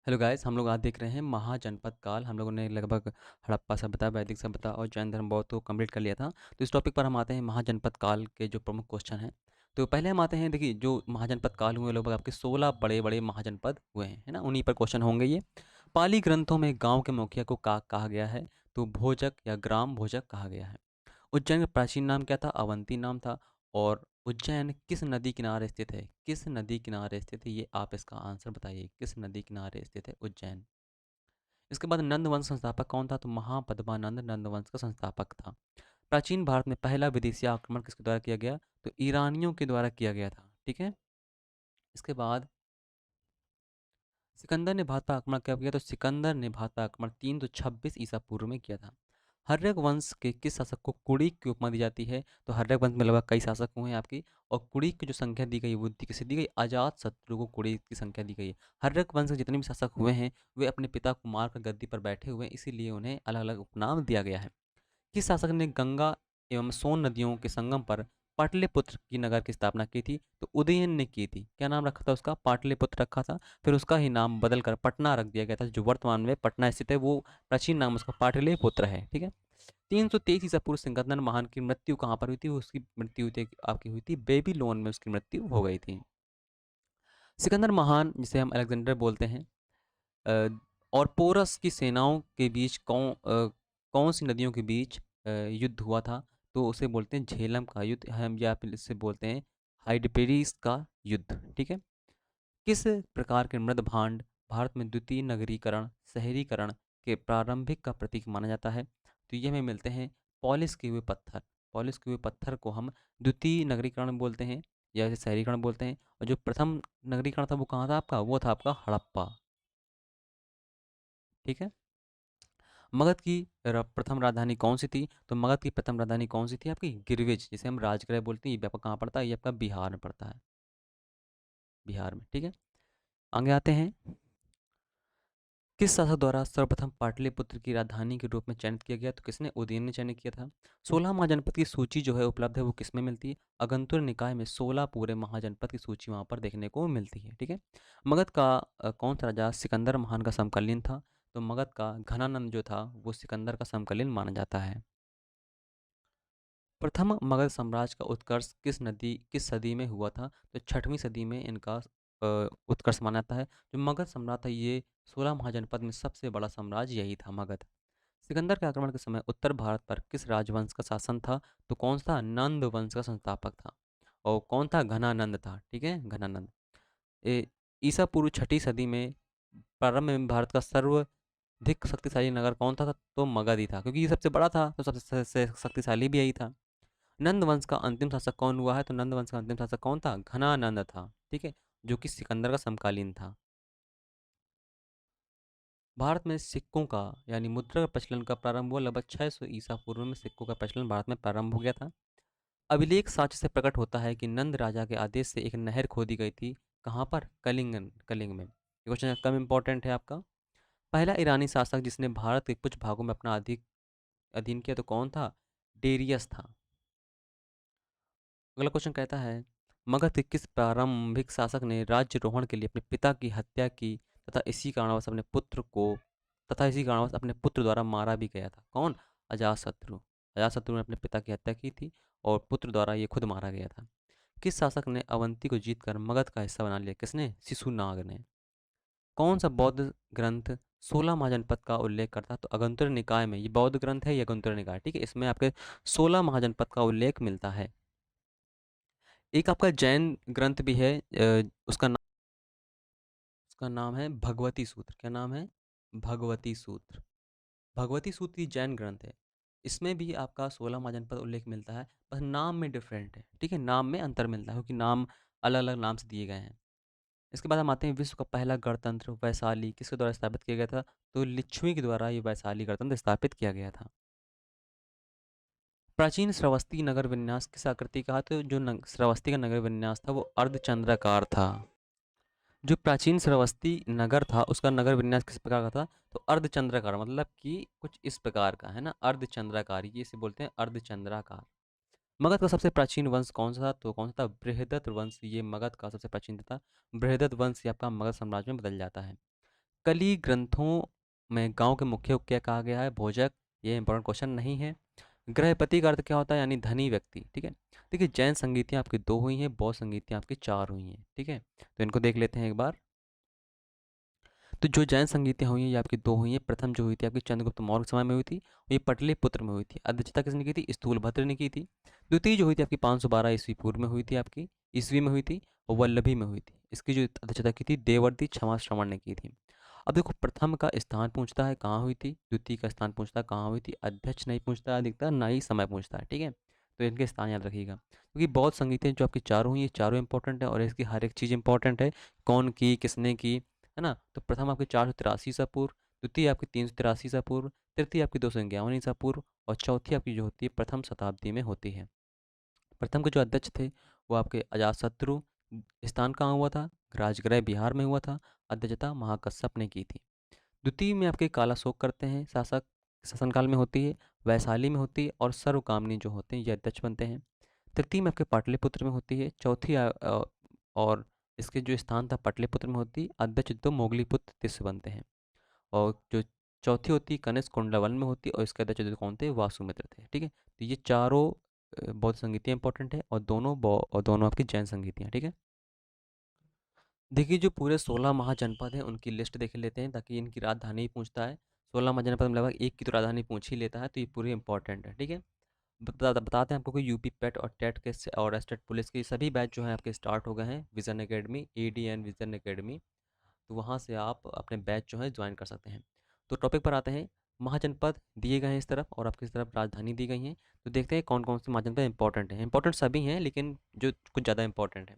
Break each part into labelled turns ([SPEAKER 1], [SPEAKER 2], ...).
[SPEAKER 1] Hello guys, हम लोग आज देख रहे हैं महाजनपद काल। हम लोगों ने लगभग हड़प्पा सभ्यता, वैदिक सभ्यता और जैन धर्म बौद्ध को कंप्लीट कर लिया था। तो इस टॉपिक पर हम आते हैं महाजनपद काल के जो प्रमुख क्वेश्चन हैं। तो पहले हम आते हैं, देखिए जो महाजनपद काल हुए लगभग आपके 16 बड़े बड़े महाजनपद हुए हैं, है ना। उन्हीं पर क्वेश्चन होंगे ये। पाली ग्रंथों में गाँव के मुखिया को का कहा गया है? तो भोजक या ग्राम भोजक कहा गया है। उज्जैन का प्राचीन नाम क्या था? अवंती नाम था। और उज्जैन किस नदी किनारे स्थित है? किस नदी किनारे स्थित है, ये आप इसका आंसर बताइए। किस नदी किनारे स्थित है उज्जैन? इसके बाद नंद वंश संस्थापक कौन था? तो महापद्मानंद नंद वंश का संस्थापक था। प्राचीन भारत में पहला विदेशी आक्रमण किसके द्वारा किया गया? तो ईरानियों के द्वारा किया गया था। ठीक है। इसके बाद सिकंदर ने भारत पर आक्रमण कब किया? तो सिकंदर ने भारत पर आक्रमण 326 ईसा पूर्व में किया था। हर्यक वंश के किस शासक को कुड़िक की उपमा दी जाती है? तो हर्यक वंश में लगभग कई शासक हुए हैं आपकी, और कुड़िक की जो संख्या दी गई वो किसे दी गई? अजात शत्रु को कुड़िक की संख्या दी गई है। हर्यक वंश के जितने भी शासक हुए हैं वे अपने पिता को मारकर गद्दी पर बैठे हुए हैं, इसीलिए उन्हें अलग अलग उपनाम दिया गया है। किस शासक ने गंगा एवं सोन नदियों के संगम पर पाटलिपुत्र की नगर की स्थापना की थी? तो उदयन ने की थी। क्या नाम रखा था उसका? पाटलिपुत्र रखा था। फिर उसका ही नाम बदलकर पटना रख दिया गया था। जो वर्तमान में पटना स्थित है वो प्राचीन नाम उसका पाटलिपुत्र है। ठीक है। 323 ईसा पूर्व सिकंदर महान की मृत्यु कहाँ पर हुई थी? उसकी मृत्यु हुई थी आपकी, हुई थी बेबीलोन में, उसकी मृत्यु हो गई थी। सिकंदर महान, जिसे हम अलेक्जेंडर बोलते हैं, अ, और पोरस की सेनाओं के बीच कौन सी नदियों के बीच युद्ध हुआ था? तो उसे बोलते हैं झेलम का युद्ध, हम या फिर इसे बोलते हैं हाइडपेरिस का युद्ध। ठीक है। किस प्रकार के मृद भांड भारत में द्वितीय नगरीकरण शहरीकरण के प्रारंभिक का प्रतीक माना जाता है? तो ये हमें मिलते हैं पॉलिश किए हुए पत्थर। पॉलिश किए हुए पत्थर को हम द्वितीय नगरीकरण बोलते हैं या इसे शहरीकरण बोलते हैं। और जो प्रथम नगरीकरण था वो कहाँ था आपका? वो था आपका हड़प्पा। ठीक है। मगध की प्रथम राजधानी कौन सी थी? तो मगध की प्रथम राजधानी कौन सी थी आपकी? गिरविज, जिसे हम राजगृह बोलते हैं। ये आपका कहाँ पड़ता है? ये आपका बिहार में पड़ता है, बिहार में। ठीक है। आगे आते हैं। किस शासक द्वारा सर्वप्रथम पाटलिपुत्र की राजधानी के रूप में चयनित किया गया? तो किसने? उदयन ने चयनित किया था। 16 महाजनपद की सूची जो है उपलब्ध है वो किसमें मिलती है? अगंतुर निकाय में 16 पूरे महाजनपद की सूची वहां पर देखने को मिलती है। ठीक है। मगध का कौन सा राजा सिकंदर महान का समकालीन था? तो मगध का घनानंद जो था वो सिकंदर का समकालीन माना जाता है। प्रथम मगध साम्राज्य का उत्कर्ष किस सदी में हुआ था? तो 6वीं सदी में इनका उत्कर्ष माना जाता है। जो मगध सम्राट था ये 16 महाजनपद में सबसे बड़ा साम्राज्य यही था, मगध। सिकंदर के आक्रमण के समय उत्तर भारत पर किस राजवंश का शासन था? तो कौन सा? नंद वंश का संस्थापक था। और कौन था? घनानंद था। ठीक है, घनानंद। ईसा पूर्व 6वीं सदी में प्रारंभ में भारत का सर्वाधिक शक्तिशाली नगर कौन था? तो मगध ही था, क्योंकि ये सबसे बड़ा था तो सबसे शक्तिशाली भी यही था। नंद वंश का अंतिम शासक कौन हुआ है? तो नंद वंश का अंतिम शासक कौन था? घनानंद था। ठीक है। जो कि सिकंदर का समकालीन था। भारत में सिक्कों का यानी मुद्रा का प्रचलन का प्रारंभ हुआ लगभग 600 ईसा पूर्व में। सिक्कों का प्रचलन भारत में प्रारंभ हो गया था। अभिलेख साक्ष्य से प्रकट होता है कि नंद राजा के आदेश से एक नहर खोदी गई थी। कहाँ पर? कलिंग में। ये क्वेश्चन कम इंपॉर्टेंट है आपका। पहला ईरानी शासक जिसने भारत के कुछ भागों में अपना अधिक अधीन किया तो कौन था? डेरियस था। अगला क्वेश्चन कहता है, मगध के किस प्रारंभिक शासक ने राज्यरोहण के लिए अपने पिता की हत्या की तथा इसी कारणवश अपने पुत्र द्वारा मारा भी गया था? कौन? अजातशत्रु। अजातशत्रु ने अपने पिता की हत्या की थी और पुत्र द्वारा ये खुद मारा गया था। किस शासक ने अवंती को जीतकर मगध का हिस्सा बना लिया? किसने? शिशुनाग ने। कौन सा बौद्ध ग्रंथ 16 महाजनपद का उल्लेख करता है? तो अगंतुर निकाय में। ये बौद्ध ग्रंथ है, ये अगंतुर निकाय। ठीक है। इसमें आपके 16 महाजनपद का उल्लेख मिलता है। एक आपका जैन ग्रंथ भी है, उसका नाम है भगवती सूत्र। क्या नाम है? भगवती सूत्र। भगवती सूत्र ही जैन ग्रंथ है। इसमें भी आपका 16 महाजनपद उल्लेख मिलता है, बस नाम में डिफरेंट है। ठीक है, नाम में अंतर मिलता है क्योंकि नाम अलग अलग नाम से दिए गए हैं। इसके बाद हम आते हैं, विश्व का पहला गणतंत्र वैशाली किसके द्वारा स्थापित किया गया था? तो लिच्छवी के द्वारा ये वैशाली गणतंत्र स्थापित किया गया था। प्राचीन श्रावस्ती नगर विन्यास किस आकृति का था? तो जो श्रावस्ती का नगर विन्यास था वो अर्धचंद्राकार था। जो प्राचीन श्रावस्ती नगर था उसका नगर विन्यास किस प्रकार का था? तो अर्धचंद्राकार, मतलब कि कुछ इस प्रकार का, है ना, अर्धचंद्राकार, ये इसे बोलते हैं अर्धचंद्राकार। मगध का सबसे प्राचीन वंश कौन सा था? तो कौन सा था? बृहदत्त वंश। ये मगध का सबसे प्राचीन था। बृहदत्त वंश ये आपका मगध साम्राज्य में बदल जाता है। कली ग्रंथों में गांव के मुखिया को क्या कहा गया है? भोजक। ये इंपॉर्टेंट क्वेश्चन नहीं है। गृहपति का अर्थ क्या होता है? यानी धनी व्यक्ति। ठीक है। देखिए जैन संगीतियाँ आपकी 2 हुई हैं, बौद्ध संगीतियाँ आपकी 4 हुई हैं। ठीक है, तो इनको देख लेते हैं एक बार। तो जो जैन संगीतियाँ हुई हैं ये आपकी 2 हुई हैं। प्रथम जो हुई थी आपकी चंद्रगुप्त मौर्य के समय में हुई थी, और ये पटलिपुत्र में हुई थी। अध्यक्षता किसने की थी? स्थूलभद्र ने की थी। द्वितीय जो हुई थी आपकी 512 ईस्वी पूर्व में हुई थी, आपकी ईस्वी में हुई थी, और वल्लभी में हुई थी। इसकी जो अध्यक्षता की थी देवर्षि क्षमा श्रवण ने की थी। अब देखो प्रथम का स्थान पूछता है कहाँ हुई थी, द्वितीय का स्थान पूछता है कहाँ हुई थी, अध्यक्ष नहीं पूछता है अधिकतर, ना ही समय पूछता है। ठीक है, तो इनके स्थान याद रखिएगा, क्योंकि बौद्ध संगीतें जो आपकी चारों हुई ये चारों इंपॉर्टेंट है, और इसकी हर एक चीज़ इंपॉर्टेंट है। कौन की, किसने की, है ना? तो प्रथम आपकी 483 ईसा पूर्व, द्वितीय आपकी 383 ईसा पूर्व, तृतीय आपकी 251 ईसा पूर्व, और चौथी आपकी जो होती है प्रथम शताब्दी में होती है। प्रथम के जो अध्यक्ष थे वो आपके अजातशत्रु। स्थान कहाँ हुआ था? राजगृह बिहार में हुआ था। अध्यक्षता महाकश्यप ने की थी। द्वितीय में आपके कालाशोक करते हैं, शासक शासनकाल में होती है। वैशाली में होती है, और सर्वकामनी जो होते हैं ये अध्यक्ष बनते हैं। तृतीय में आपके पाटलिपुत्र में होती है। चौथी और इसके जो स्थान था पाटलिपुत्र में होती, अध्यक्ष तो मोगलीपुत्र तिस्य बनते हैं। और जो चौथी होती है कनिष्क कुंडलवन में होती, और इसके अध्यक्ष जो कौन थे? वासुमित्र थे। ठीक है, तो ये चारों बौद्ध संगीतियाँ इंपॉर्टेंट है, और दोनों आपकी जैन संगीतियाँ। ठीक है, देखिए जो पूरे 16 महाजनपद हैं उनकी लिस्ट देख लेते हैं, ताकि इनकी राजधानी ही पूछता है। 16 महाजनपद में लगभग एक की तो राजधानी पूछ ही लेता है, तो ये पूरे इंपॉर्टेंट है। ठीक है, बताते हैं आपको कि यूपी पेट और टेट के और स्टेट पुलिस के सभी बैच जो हैं आपके स्टार्ट हो गए हैं vision academy, ADN vision academy. तो वहाँ से आप अपने बैच जो है ज्वाइन कर सकते हैं। तो टॉपिक पर आते हैं। महाजनपद दिए गए हैं इस तरफ, और आपकी इस तरफ राजधानी दी गई हैं। तो देखते हैं कौन कौन से महाजनपद इंपॉर्टेंट हैं। इंपॉर्टेंट सभी हैं, लेकिन जो कुछ ज़्यादा इंपॉर्टेंट है।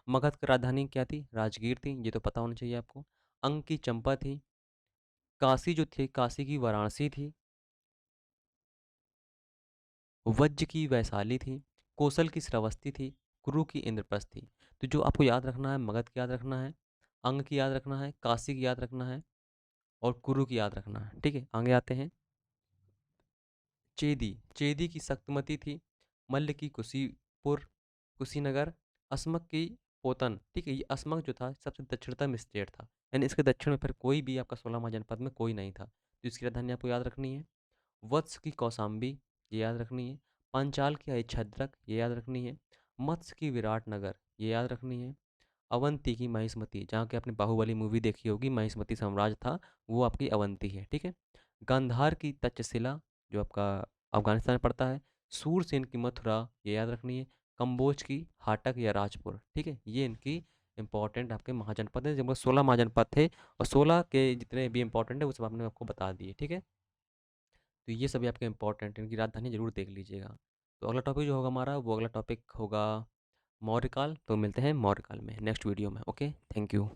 [SPEAKER 1] मगध की राजधानी क्या थी? राजगीर थी, ये तो पता होना चाहिए आपको। अंग की चंपा थी। काशी जो थी, काशी की वाराणसी थी। वज्र की वैशाली थी। कौशल की श्रावस्ती थी। कुरु की इंद्रप्रस्थ थी। तो जो आपको याद रखना है, मगध की याद रखना है, अंग की याद रखना है, काशी की याद रखना है, और कुरु की याद रखना है। ठीक है, आगे आते हैं। चेदी, चेदी की शक्तिमती थी। मल्ल की कुशीपुर, कुशीनगर। असमक की पोतन। ठीक है, ये असमक जो था सबसे दक्षिणतम स्टेट था, यानी इसके दक्षिण में फिर कोई भी आपका 16वां जनपद में कोई नहीं था, तो इसकी राजधानी आपको याद रखनी है। वत्स की कौशाम्बी, ये याद रखनी है। पांचाल की अहिच्छद्रक, ये याद रखनी है। मत्स्य की विराट नगर, ये याद रखनी है। अवंती की महिष्मती, जहाँ की आपने बाहुबली मूवी देखी होगी, महिष्मती साम्राज्य था, वो आपकी अवंती है। ठीक है, गांधार की तक्षशिला, जो आपका अफगानिस्तान में पड़ता है। सूरसेन की मथुरा, ये याद रखनी है। कंबोज की हाटक या राजपुर। ठीक है, ये इनकी इंपॉर्टेंट आपके महाजनपद हैं, जब 16 महाजनपद थे, और 16 के जितने भी इंपॉर्टेंट है वो सब आपने आपको बता दिए। ठीक है, तो ये सभी आपके इंपॉर्टेंट, इनकी राजधानी जरूर देख लीजिएगा। तो अगला टॉपिक जो होगा हमारा, वो अगला टॉपिक होगा मौर्यकाल। तो मिलते हैं मौर्यकाल में नेक्स्ट वीडियो में। Okay, thank you.